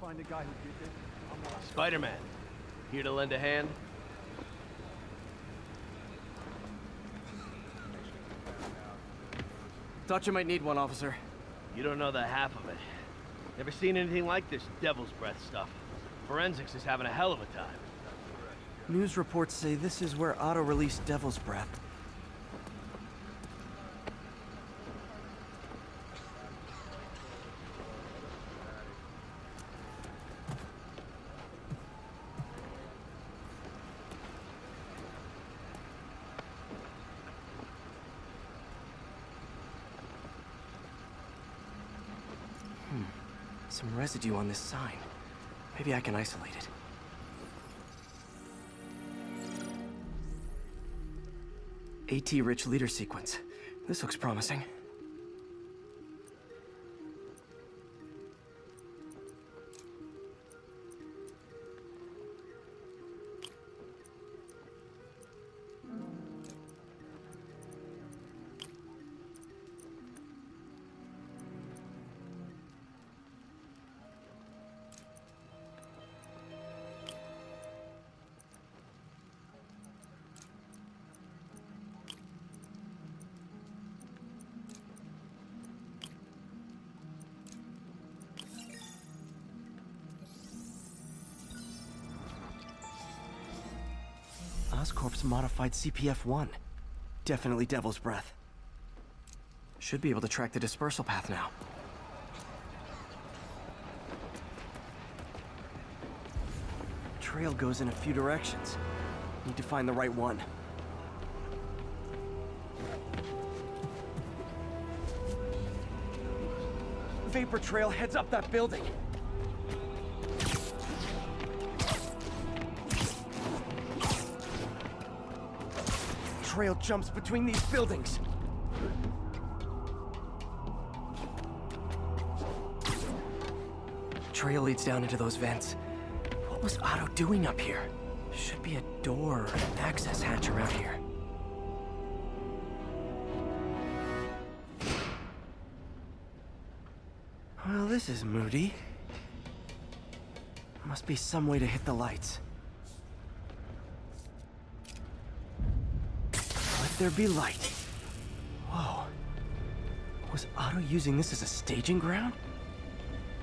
find a guy who did this, I'm not Spider-Man, here to lend a hand? Thought you might need one, officer. You don't know the half of it. Never seen anything like this devil's breath stuff. Forensics is having a hell of a time. News reports say this is where Otto released Devil's Breath. Some residue on this sign. Maybe I can isolate it. AT-rich leader sequence. This looks promising. Oscorp's modified CPF-1. Definitely Devil's Breath. Should be able to track the dispersal path now. Trail goes in a few directions. Need to find the right one. Vapor trail heads up that building. Trail jumps between these buildings. Trail leads down into those vents. What was Otto doing up here? Should be a door or an access hatch around here. Well, this is moody. Must be some way to hit the lights. Let there be light. Whoa. Was Otto using this as a staging ground?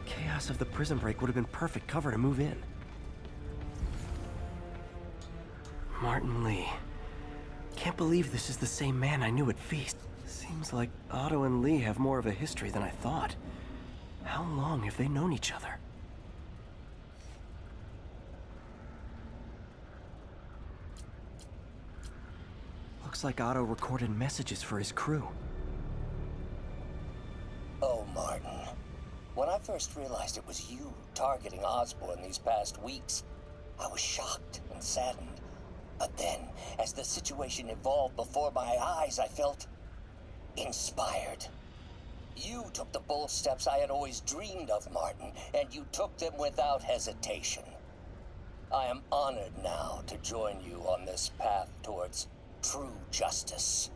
Chaos of the prison break would have been perfect cover to move in. Martin Lee. Can't believe this is the same man I knew at Feast. Seems like Otto and Lee have more of a history than I thought. How long have they known each other? Looks like Otto recorded messages for his crew. Oh, Martin. When I first realized it was you targeting Osborn these past weeks, I was shocked and saddened. But then, as the situation evolved before my eyes, I felt inspired. You took the bold steps I had always dreamed of, Martin, and you took them without hesitation. I am honored now to join you on this path towards true justice.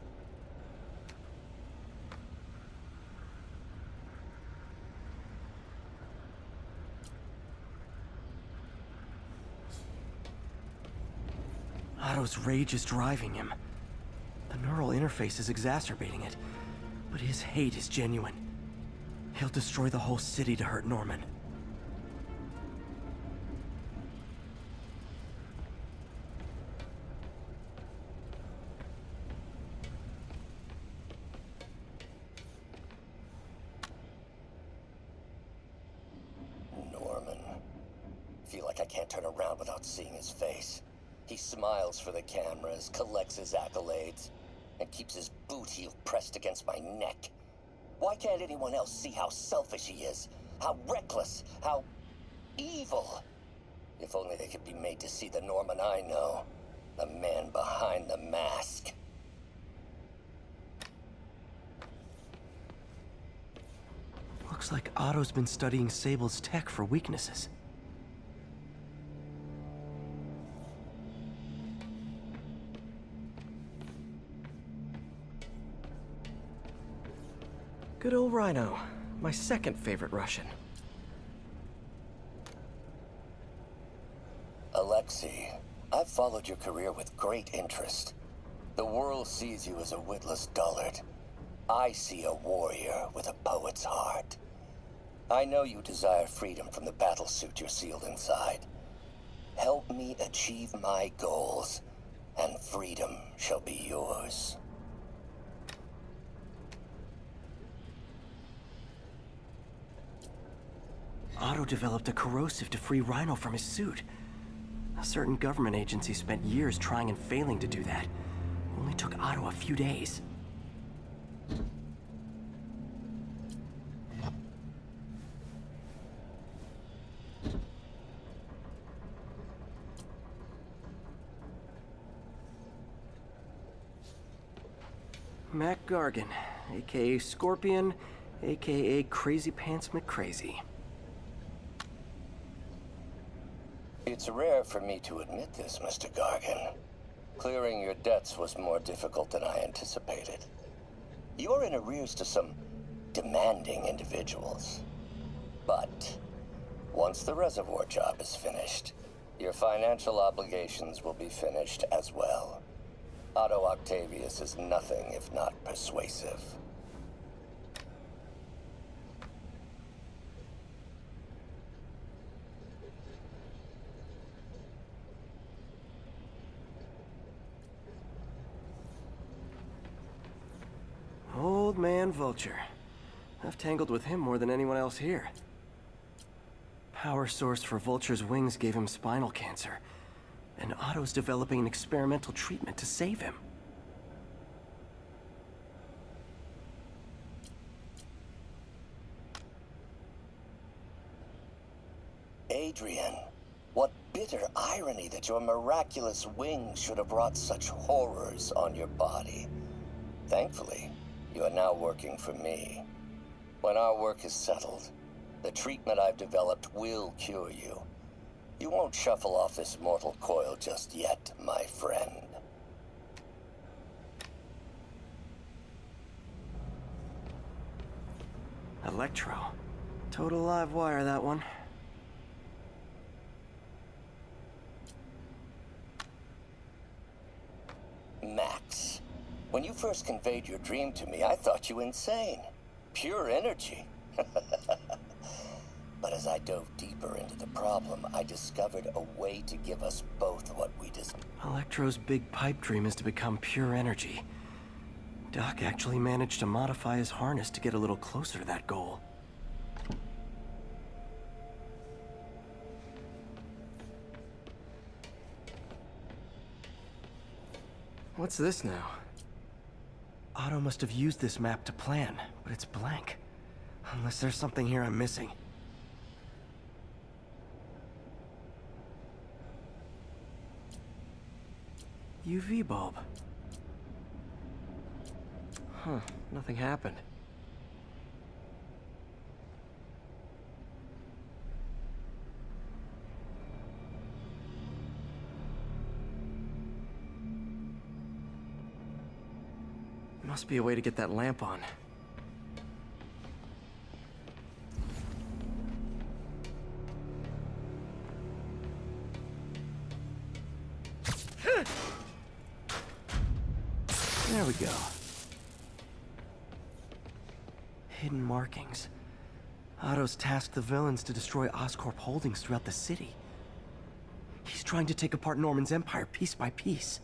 Otto's rage is driving him. The neural interface is exacerbating it, but his hate is genuine. He'll destroy the whole city to hurt Norman. Norman. Feel like I can't turn around without seeing his face. He smiles for the cameras, collects his accolades, and keeps his boot heel pressed against my neck. Why can't anyone else see how selfish he is? How reckless? How evil? If only they could be made to see the Norman I know. The man behind the mask. Looks like Otto's been studying Sable's tech for weaknesses. Good old Rhino, my second favorite Russian. Alexei, I've followed your career with great interest. The world sees you as a witless dullard. I see a warrior with a poet's heart. I know you desire freedom from the battlesuit you're sealed inside. Help me achieve my goals, and freedom shall be yours. Otto developed a corrosive to free Rhino from his suit. A certain government agency spent years trying and failing to do that. Only took Otto a few days. Mac Gargan, aka Scorpion, aka Crazy Pants McCrazy. It's rare for me to admit this, Mr. Gargan. Clearing your debts was more difficult than I anticipated. You're in arrears to some demanding individuals. But once the reservoir job is finished, your financial obligations will be finished as well. Otto Octavius is nothing if not persuasive. Old man Vulture. I've tangled with him more than anyone else here. Power source for Vulture's wings gave him spinal cancer, and Otto's developing an experimental treatment to save him. Adrian, what bitter irony that your miraculous wings should have brought such horrors on your body. Thankfully, you are now working for me. When our work is settled, the treatment I've developed will cure you. You won't shuffle off this mortal coil just yet, my friend. Electro. Total live wire, that one. Max, when you first conveyed your dream to me, I thought you insane. Pure energy. But as I dove deeper into the problem, I discovered a way to give us both what we deserve. Electro's big pipe dream is to become pure energy. Doc actually managed to modify his harness to get a little closer to that goal. What's this now? Otto must have used this map to plan, but it's blank. Unless there's something here I'm missing. UV bulb. Huh, nothing happened. Must be a way to get that lamp on. There we go. Hidden markings. Otto's tasked the villains to destroy Oscorp holdings throughout the city. He's trying to take apart Norman's empire piece by piece.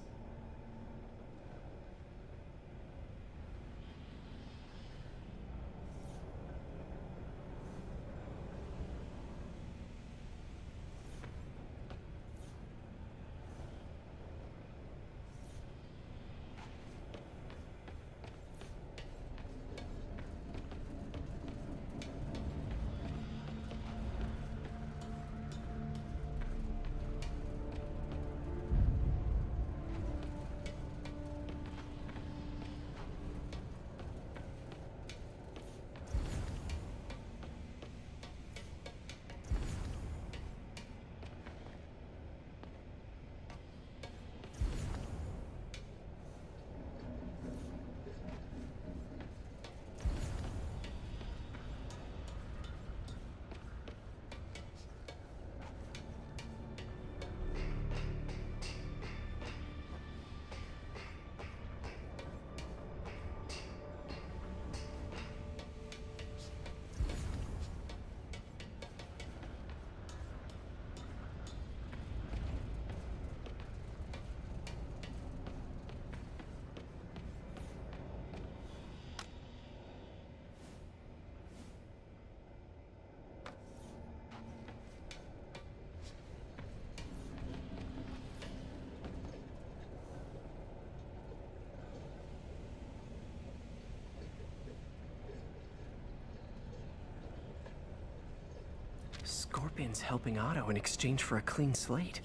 Scorpion's helping Otto in exchange for a clean slate.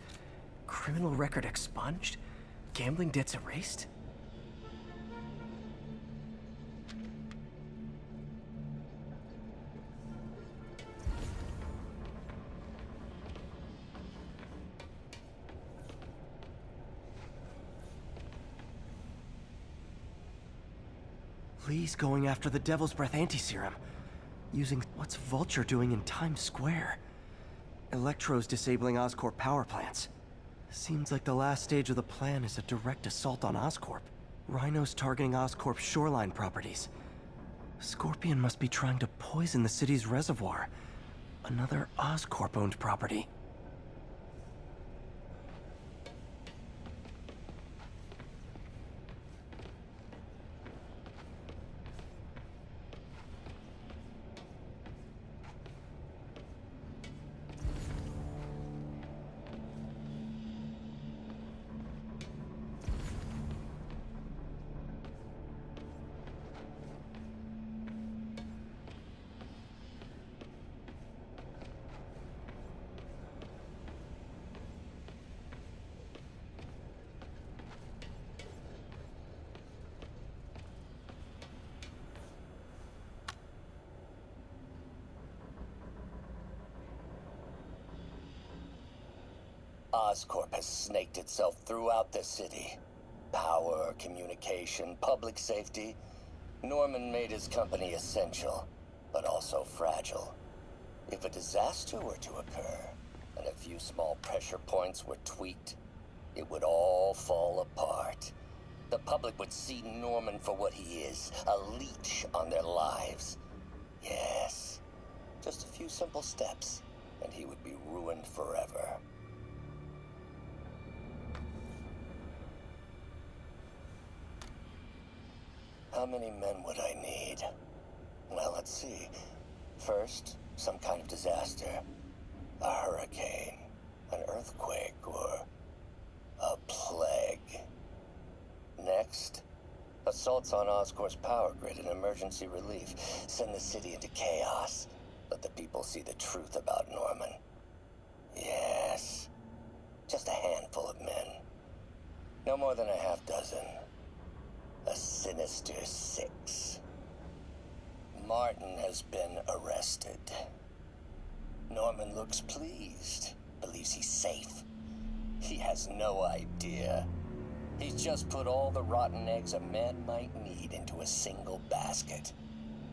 Criminal record expunged? Gambling debts erased? Lee's going after the Devil's Breath anti-serum. Using what's Vulture doing in Times Square? Electro's disabling Oscorp power plants. Seems like the last stage of the plan is a direct assault on Oscorp. Rhino's targeting Oscorp's shoreline properties. Scorpion must be trying to poison the city's reservoir. Another Oscorp-owned property. Oscorp has snaked itself throughout the city. Power, communication, public safety. Norman made his company essential, but also fragile. If a disaster were to occur, and a few small pressure points were tweaked, it would all fall apart. The public would see Norman for what he is, a leech on their lives. Yes, just a few simple steps, and he would be ruined forever. How many men would I need? Well, let's see. First, some kind of disaster. A hurricane, an earthquake, or a plague. Next, assaults on Oscorp's power grid and emergency relief. Send the city into chaos. Let the people see the truth about Norman. Yes, just a handful of men. No more than a half dozen. A sinister 6. Martin has been arrested. Norman looks pleased, believes he's safe. He has no idea. He's just put all the rotten eggs a man might need into a single basket.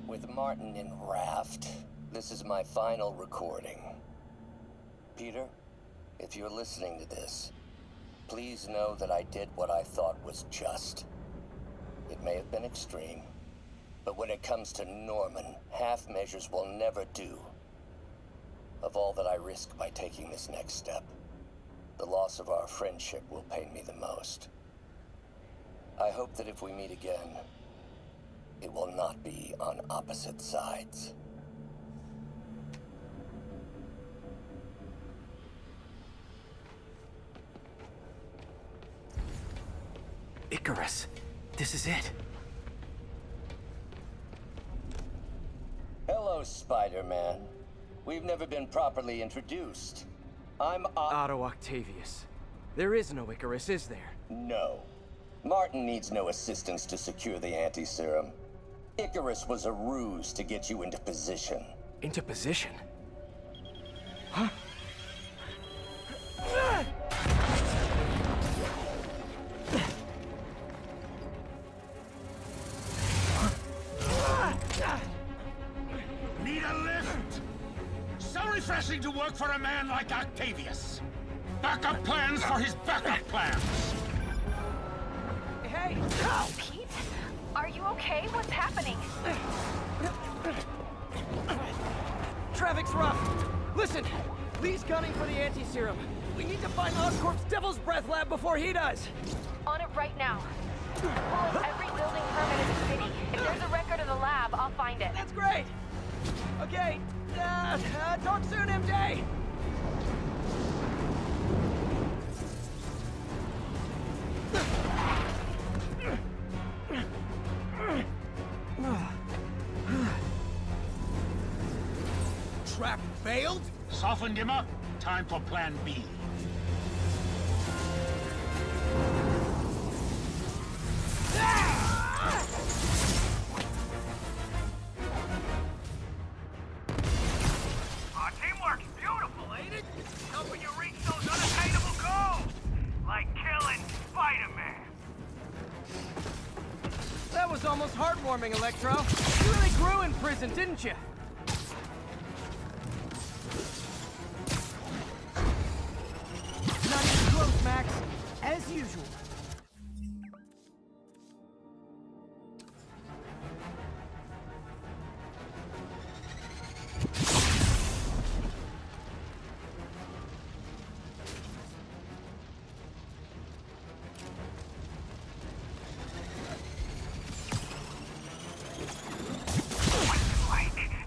With Martin in raft, this is my final recording. Peter, if you're listening to this, please know that I did what I thought was just. It may have been extreme, but when it comes to Norman, half measures will never do. Of all that I risk by taking this next step, the loss of our friendship will pain me the most. I hope that if we meet again, it will not be on opposite sides. Icarus, this is it. Hello, Spider-Man. We've never been properly introduced. I'm Otto Octavius. There is no Icarus, is there? No. Martin needs no assistance to secure the anti-serum. Icarus was a ruse to get you into position. Into position? Huh? Need a lift? So refreshing to work for a man like Octavius. Backup plans for his backup plans. Hey! Pete? Are you okay? What's happening? Traffic's rough. Listen, Lee's gunning for the anti-serum. We need to find Oscorp's Devil's Breath lab before he does. On it right now. Pull up every building permit in the city. If there's a record of the lab, I'll find it. That's great. Okay. Talk soon, MJ. trap failed? Softened him up. Time for plan B. Our teamwork's beautiful, ain't it? Helping you reach those unattainable goals. Like killing Spider-Man. That was almost heartwarming, Electro. You really grew in prison, didn't you? Not even close, Max. As usual.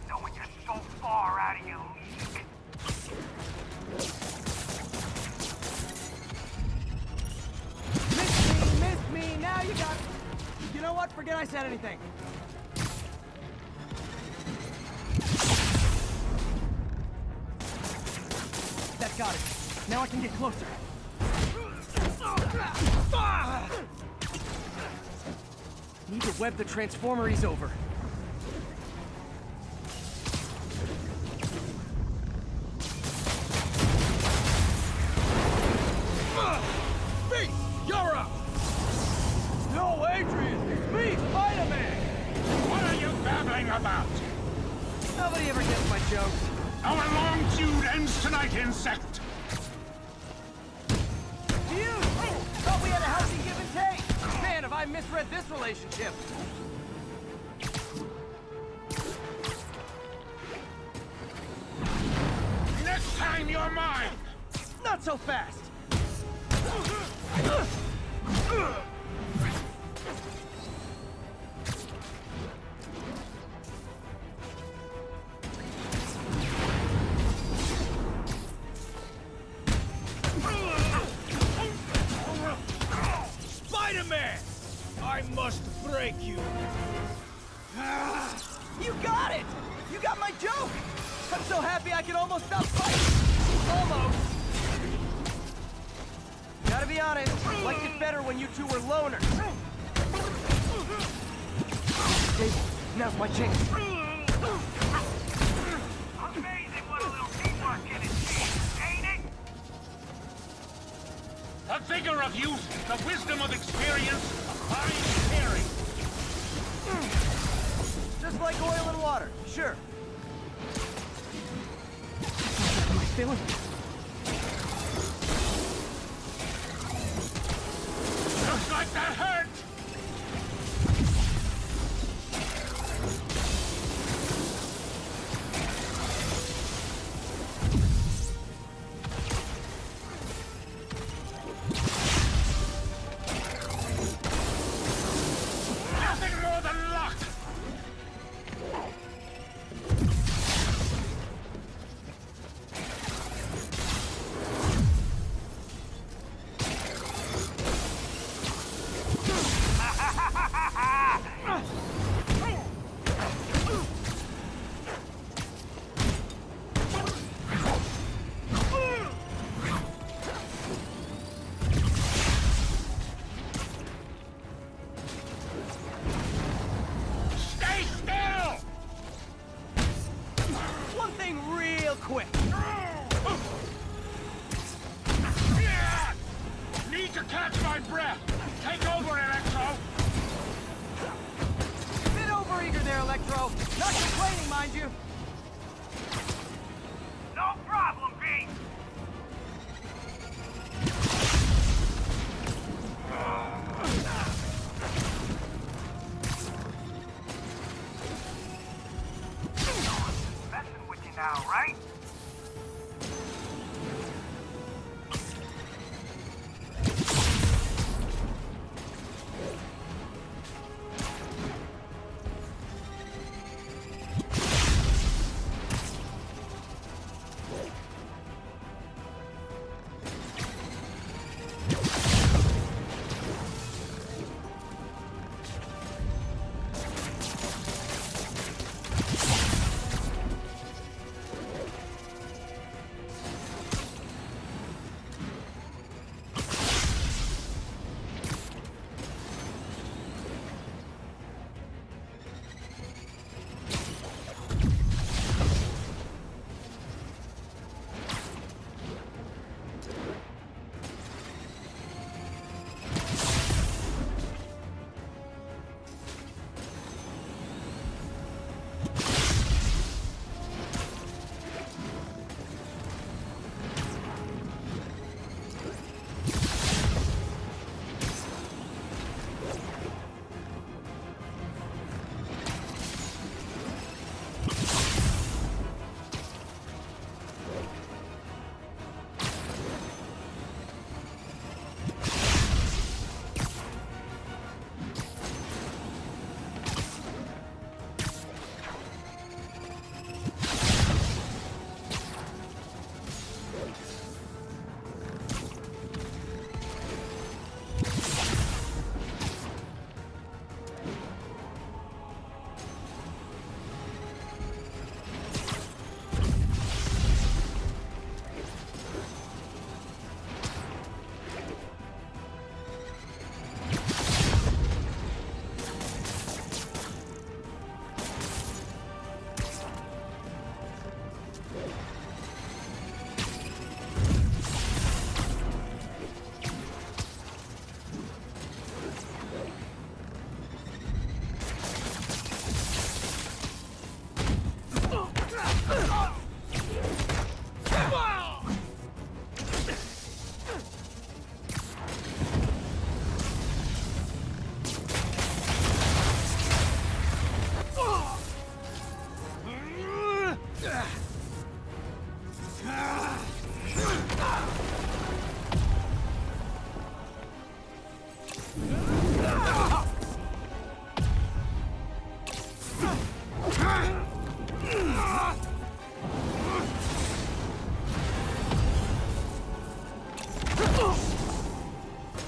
Knowing you're so far out of your league. Missed me, now you got... You know what? Forget I said anything. That got it. Now I can get closer. Need to web the transformer he's over. Beast, you're up! No, Adrian! It's me, Spider-Man! What are you babbling about? Nobody ever gets my jokes. Our long feud ends tonight, insect! Phew! Thought we had a healthy give and take! Man, have I misread this relationship! Next time you're mine! Not so fast! Spider-Man! I must break you! You got it! You got my joke! I'm so happy I can almost stop fighting! Almost! Gotta be honest, liked it better when you two were loners. David, now's my chance. Amazing what a little teamwork can achieve, ain't it? The vigor of youth, the wisdom of experience, a fine pairing. Just like oil and water, sure. Am I feeling? Looks like that hurt! Nothing more than luck! Stay still! One thing real quick. Yeah! Need to catch my breath! Take over, Electro! Bit overeager there, Electro. Not complaining, mind you. No problem, B. Messing with you now, right?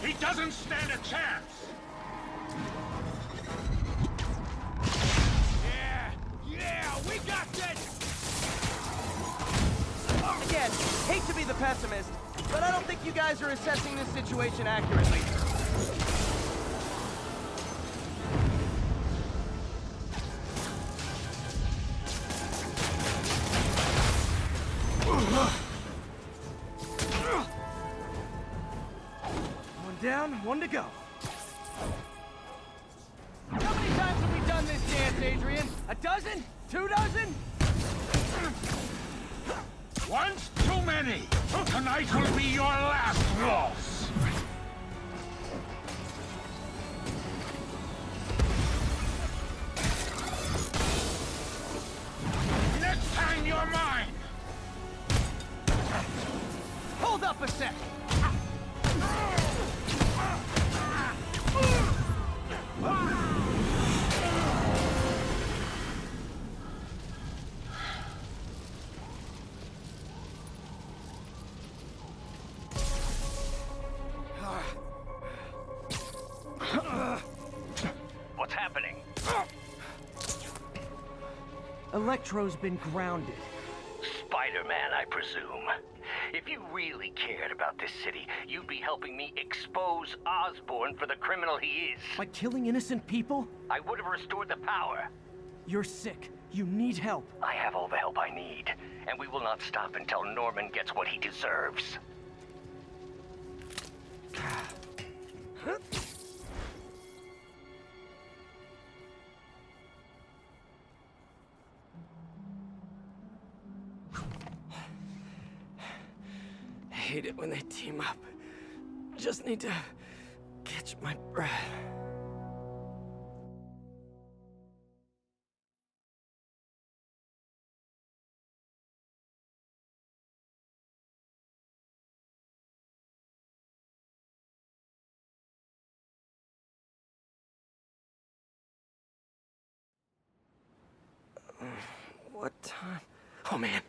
He doesn't stand a chance! Yeah, we got this! Again, hate to be the pessimist, but I don't think you guys are assessing this situation accurately. One down, one to go. How many times have we done this dance, Adrian? A dozen? 2 dozen? Once too many! Tonight will be your last waltz! Next time you're mine! Hold up a sec! What's happening? Electro's been grounded. Spider-Man, I presume. If you really cared about this city, you'd be helping me expose Osborn for the criminal he is. By killing innocent people? I would have restored the power. You're sick. You need help. I have all the help I need, and we will not stop until Norman gets what he deserves. I hate it when they team up. Just need to catch my breath. What time? Oh, man.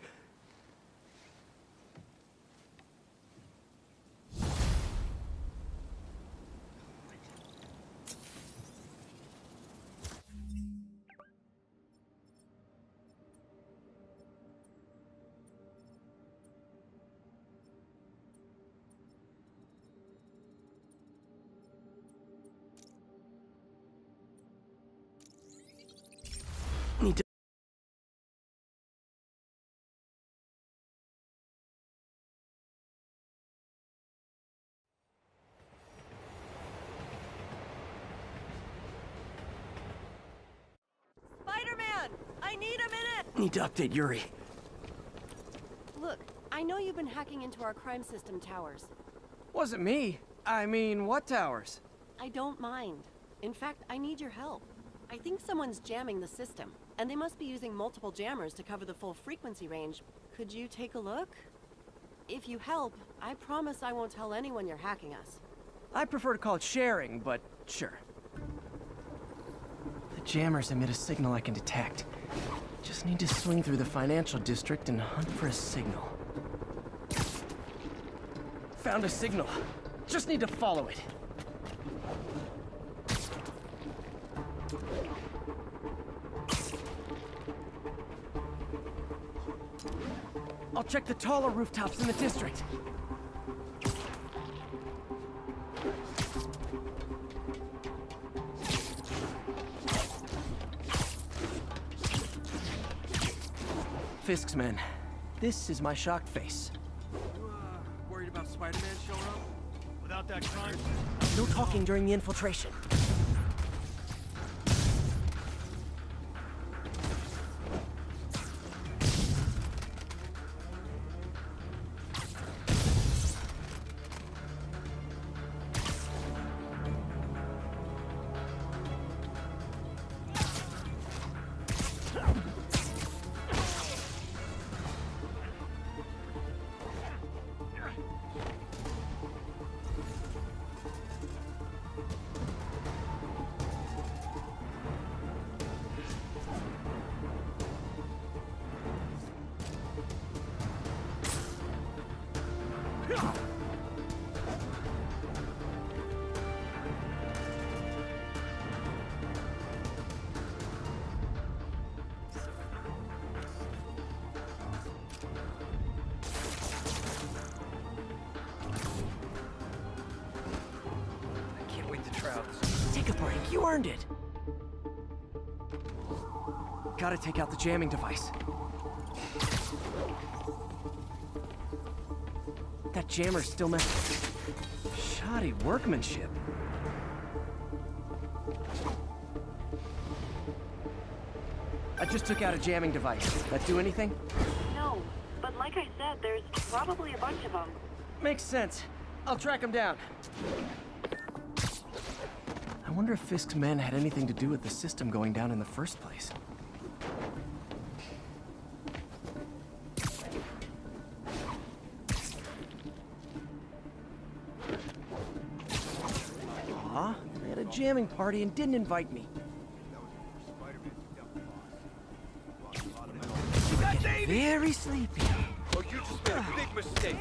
Need to... Spider-Man! I need a minute! Need to update Yuri. Look, I know you've been hacking into our crime system towers. Wasn't me. I mean, what towers? I don't mind. In fact, I need your help. I think someone's jamming the system, and they must be using multiple jammers to cover the full frequency range. Could you take a look? If you help, I promise I won't tell anyone you're hacking us. I prefer to call it sharing, but sure. The jammers emit a signal I can detect. Just need to swing through the financial district and hunt for a signal. Found a signal. Just need to follow it. I'll check the taller rooftops in the district. Fisk's men. This is my shocked face. Worried about Spider-Man showing up? Without that crime? No talking during the infiltration. I can't wait to try out this. Take a break. You earned it. Gotta take out the jamming device. That jammer's still messing. Shoddy workmanship. I just took out a jamming device. That do anything? No, but like I said, there's probably a bunch of them. Makes sense. I'll track him down. I wonder if Fisk's men had anything to do with the system going down in the first place. Aw, they had a jamming party and didn't invite me. Very sleepy. Oh, you just made a big mistake.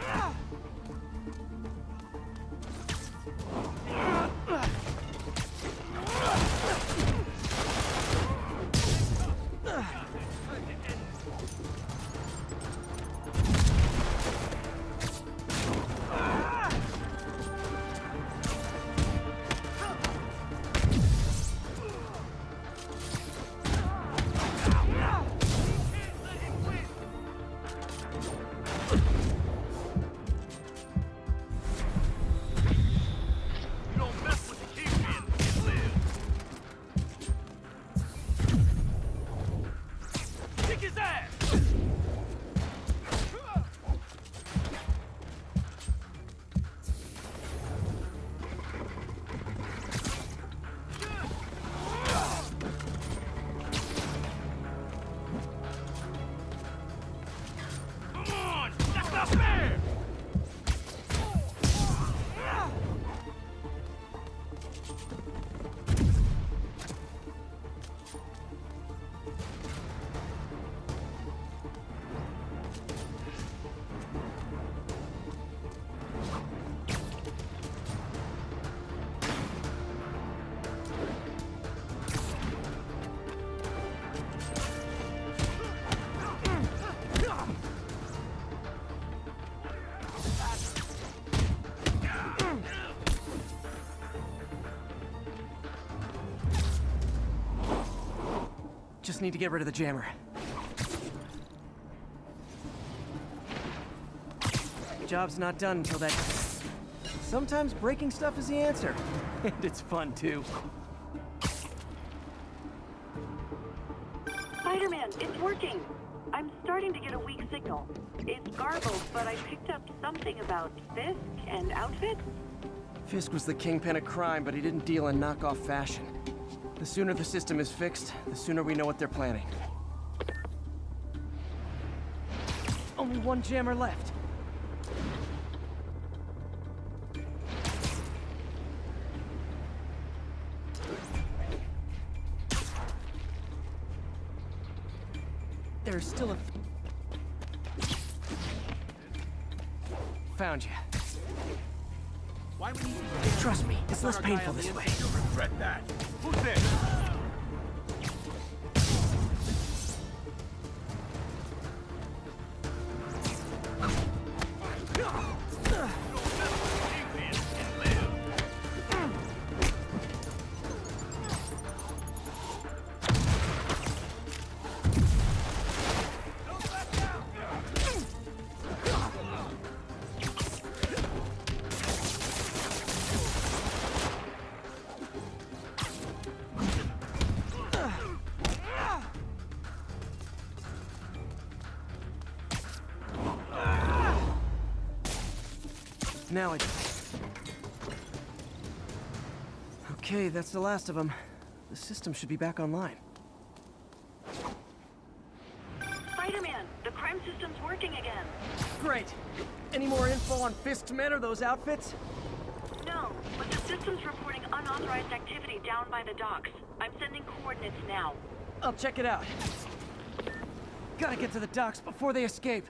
Just need to get rid of the jammer. Job's not done until that... Sometimes breaking stuff is the answer. And it's fun, too. Spider-Man, it's working. I'm starting to get a weak signal. It's garbled, but I picked up something about Fisk and outfits. Fisk was the kingpin of crime, but he didn't deal in knockoff fashion. The sooner the system is fixed, the sooner we know what they're planning. Only one jammer left. There's still a... Found you. Why would he... Trust me, it's less painful this way. You'll regret that. Who's this? Now I... Okay, that's the last of them. The system should be back online. Spider-Man, the crime system's working again. Great! Any more info on Fisk's men or those outfits? No, but the system's reporting unauthorized activity down by the docks. I'm sending coordinates now. I'll check it out. Gotta get to the docks before they escape.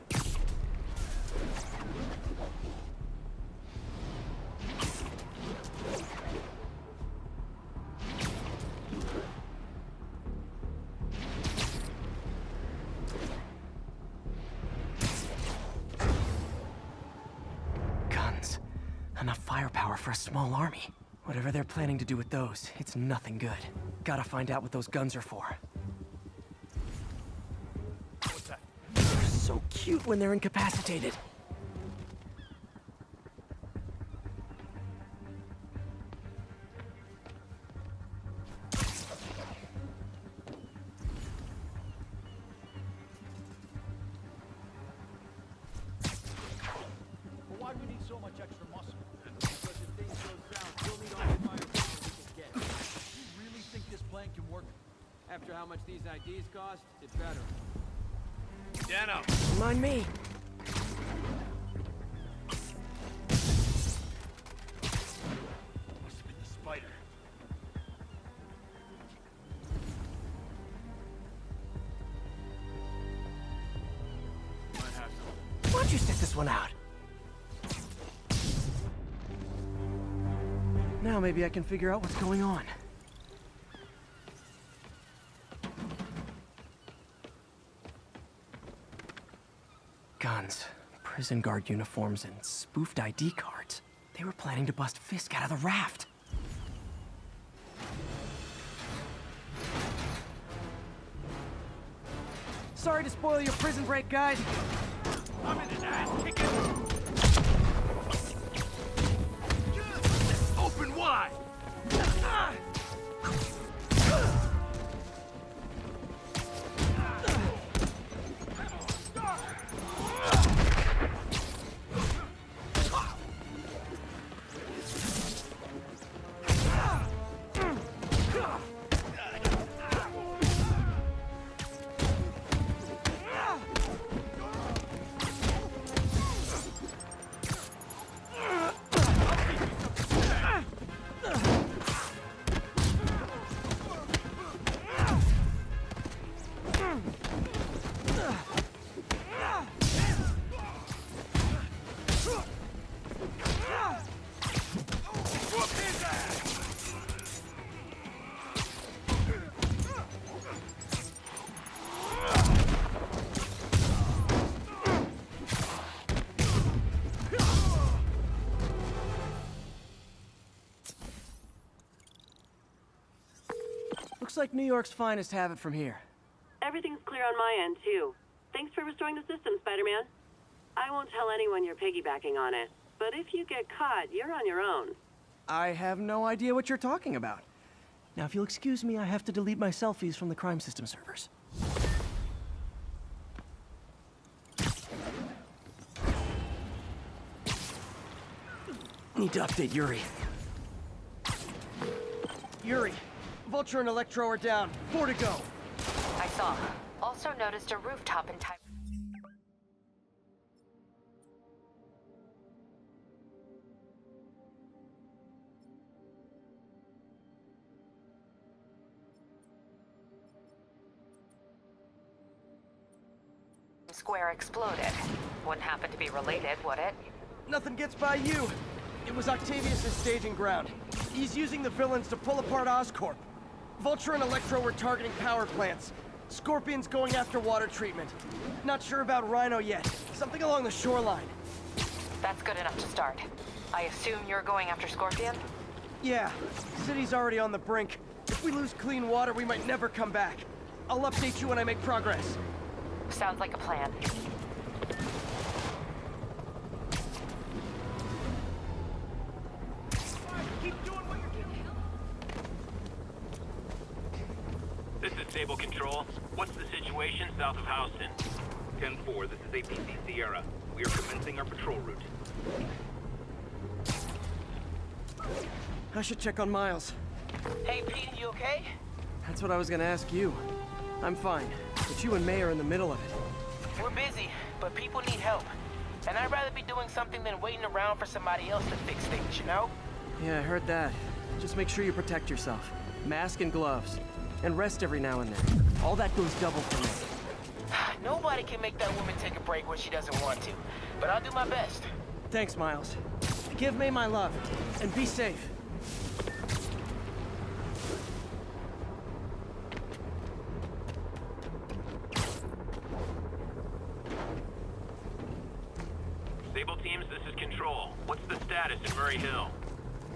for a small army. Whatever they're planning to do with those, it's nothing good. Gotta find out what those guns are for. What's that? They're so cute when they're incapacitated. But why do we need so much extra muscle? Because if things goes down, we'll need all the firepower we can get. You really think this plan can work? After how much these IDs cost, it better. Dano, Mind me. Must have been the spider. Might have some. Why don't you sit this one out? Now maybe I can figure out what's going on. Guns, prison guard uniforms, and spoofed ID cards. They were planning to bust Fisk out of the raft. Sorry to spoil your prison break, guys. I'm in an ass kicking. Open wide. Looks like New York's finest have it from here. Everything's clear on my end, too. Thanks for restoring the system, Spider-Man. I won't tell anyone you're piggybacking on it, but if you get caught, you're on your own. I have no idea what you're talking about. Now, if you'll excuse me, I have to delete my selfies from the crime system servers. Need to update Yuri. Yuri, Vulture and Electro are down. 4 to go. I saw. Also noticed a rooftop in type. Square exploded. Wouldn't happen to be related, would it? Nothing gets by you. It was Octavius' staging ground. He's using the villains to pull apart Oscorp. Vulture and Electro were targeting power plants. Scorpion's going after water treatment. Not sure about Rhino yet. Something along the shoreline. That's good enough to start. I assume you're going after Scorpion? Yeah, city's already on the brink. If we lose clean water, we might never come back. I'll update you when I make progress. Sounds like a plan. Keep doing what you're doing. This is Sable Control. What's the situation south of Houston? 10-4, this is APC Sierra. We are commencing our patrol route. I should check on Miles. Hey, Pete, you okay? That's what I was gonna ask you. I'm fine, but you and May are in the middle of it. We're busy, but people need help. And I'd rather be doing something than waiting around for somebody else to fix things, you know? Yeah, I heard that. Just make sure you protect yourself. Mask and gloves. And rest every now and then. All that goes double for me. Nobody can make that woman take a break when she doesn't want to. But I'll do my best. Thanks, Miles. Give May my love, and be safe. Sable teams, this is Control. What's the status in Murray Hill?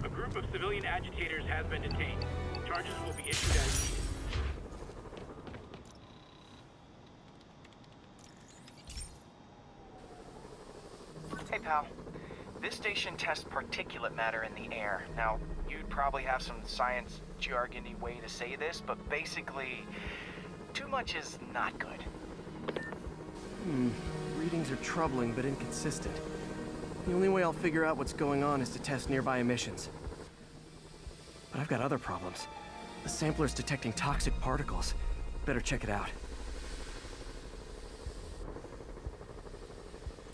A group of civilian agitators has been detained. Charges will be issued as needed. Hey, pal. This station tests particulate matter in the air. Now, you'd probably have some science jargony way to say this, but basically, too much is not good. Readings are troubling but inconsistent. The only way I'll figure out what's going on is to test nearby emissions. But I've got other problems. The sampler's detecting toxic particles. Better check it out.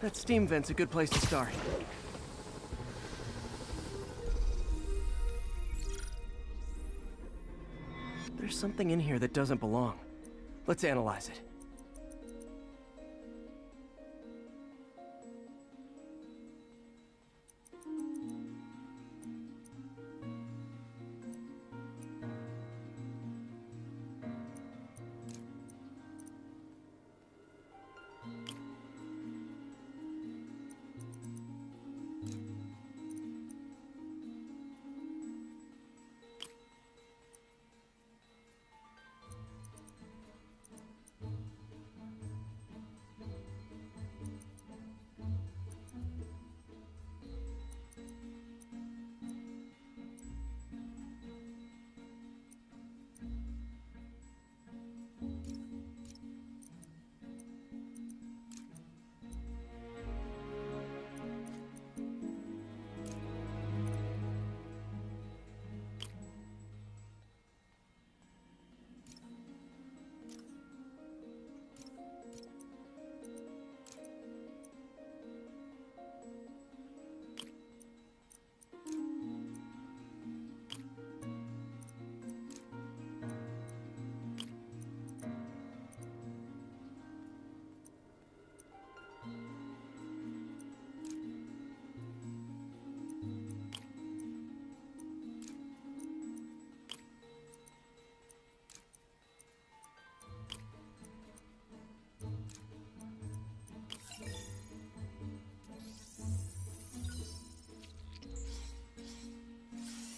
That steam vent's a good place to start. There's something in here that doesn't belong. Let's analyze it.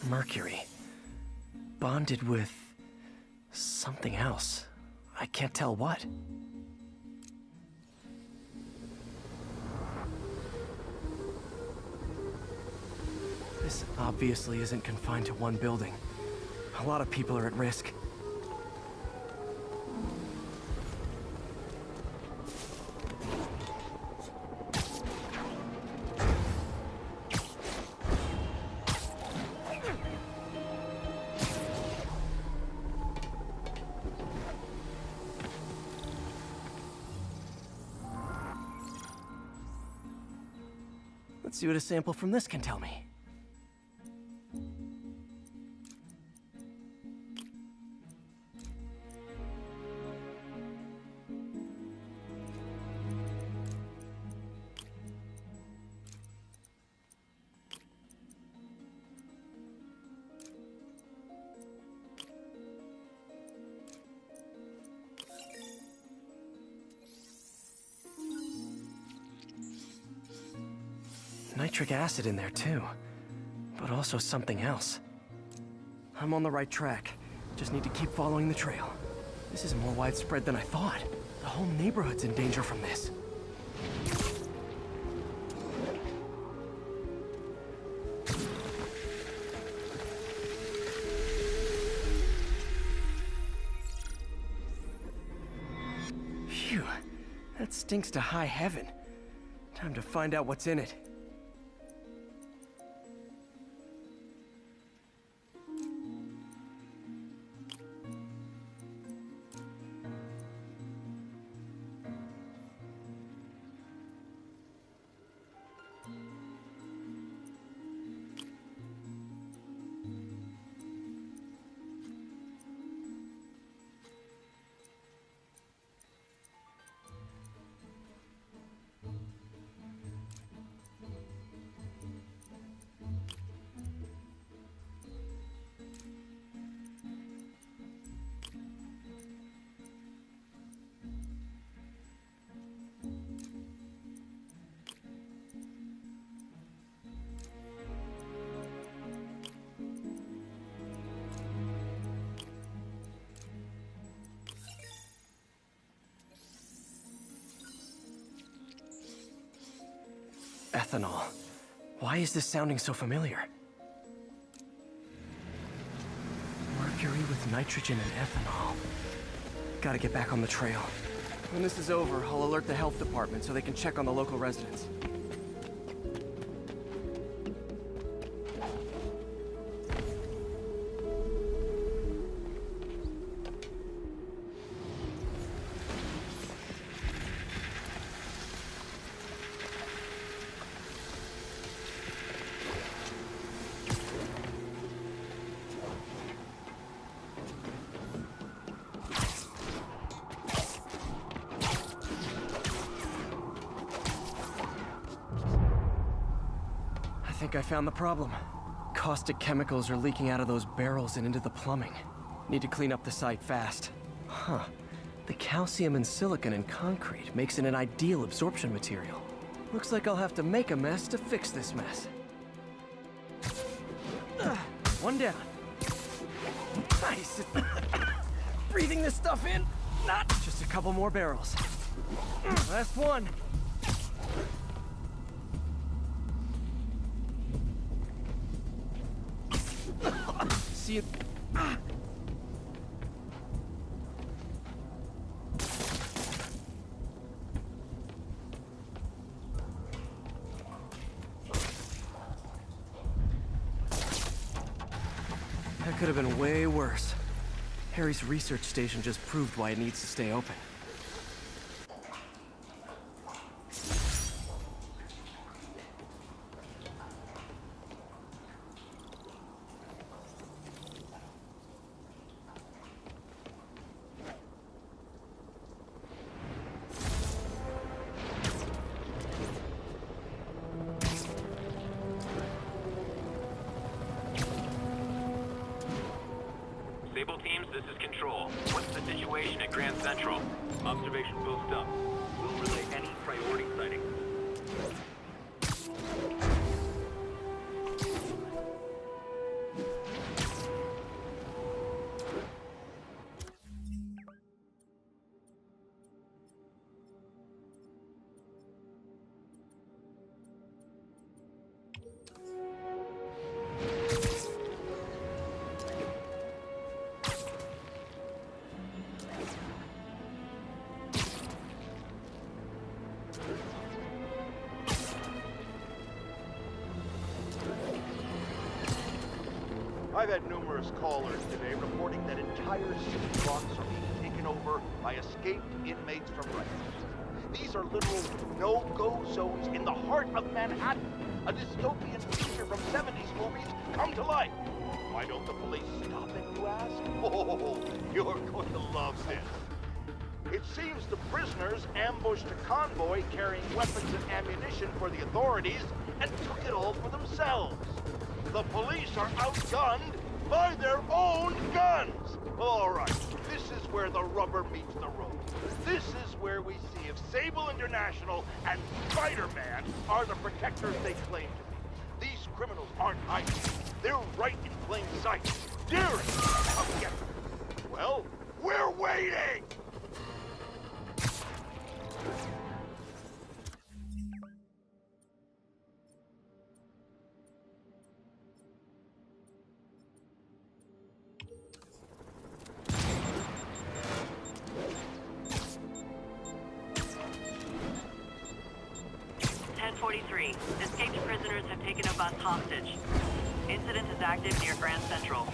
Mercury. Bonded with something else. I can't tell what. This obviously isn't confined to one building. A lot of people are at risk. Let's see what a sample from this can tell me. Nitric acid in there too, but also something else. I'm on the right track. Just need to keep following the trail. This is more widespread than I thought. The whole neighborhood's in danger from this. Phew, that stinks to high heaven. Time to find out what's in it. Ethanol. Why is this sounding so familiar? Mercury with nitrogen and ethanol. Gotta get back on the trail. When this is over, I'll alert the health department so they can check on the local residents. I think I found the problem. Caustic chemicals are leaking out of those barrels and into the plumbing. Need to clean up the site fast. Huh. The calcium and silicon in concrete makes it an ideal absorption material. Looks like I'll have to make a mess to fix this mess. One down. Nice. Breathing this stuff in? Not just a couple more barrels. Last one. See it. That could have been way worse. Harry's research station just proved why it needs to stay open. Sable teams, this is Control. What's the situation at Grand Central? Observation post up. We'll relay any priority sightings. I've had numerous callers today reporting that entire city blocks are being taken over by escaped inmates from Rikers. These are literal no-go zones in the heart of Manhattan. A dystopian feature from 70s movies come to life. Why don't the police stop it, you ask? Oh, you're going to love this. It seems the prisoners ambushed a convoy carrying weapons and ammunition for the authorities and took it all for themselves. The police are outgunned by their own guns! All right, this is where the rubber meets the road. This is where we see if Sable International and Spider-Man are the protectors they claim to be. These criminals aren't hiding. They're right in plain sight. Daring to come get them. Well, we're waiting! Escaped prisoners have taken a bus hostage. Incident is active near Grand Central.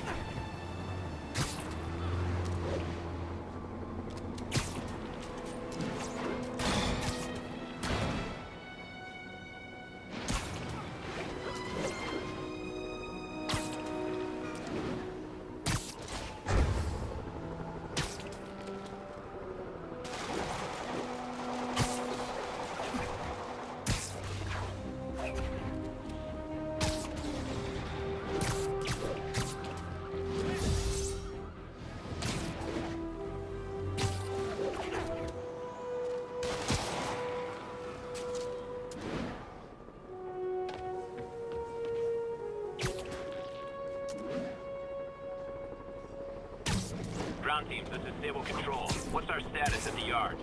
Ground teams, this is Sable Control. What's our status at the yards?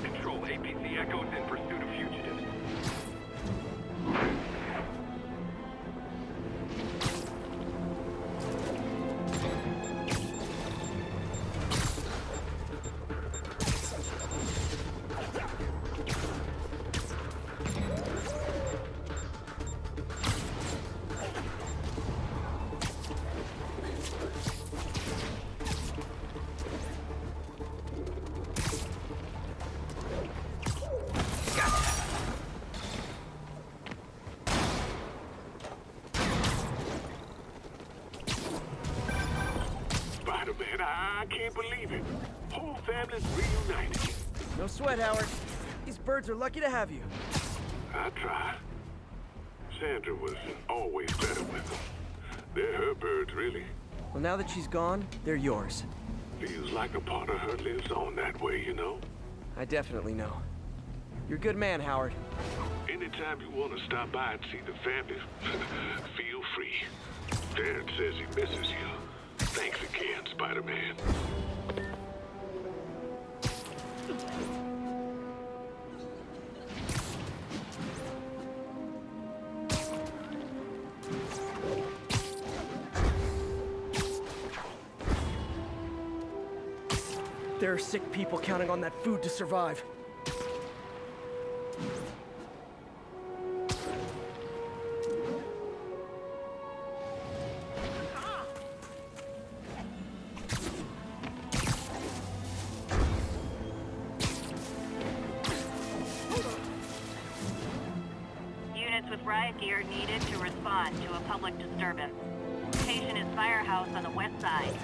Control, APC Echo's in pursuit of fugitives. I can't believe it. Whole family's reunited. No sweat, Howard. These birds are lucky to have you. I tried. Sandra was always better with them. They're her birds, really. Well, now that she's gone, they're yours. Feels like a part of her lives on that way, you know? I definitely know. You're a good man, Howard. Anytime you want to stop by and see the family, feel free. Dad says he misses you. Thanks again, Spider-Man. There are sick people counting on that food to survive. Units with riot gear needed to respond to a public disturbance. Location is Firehouse on the west side.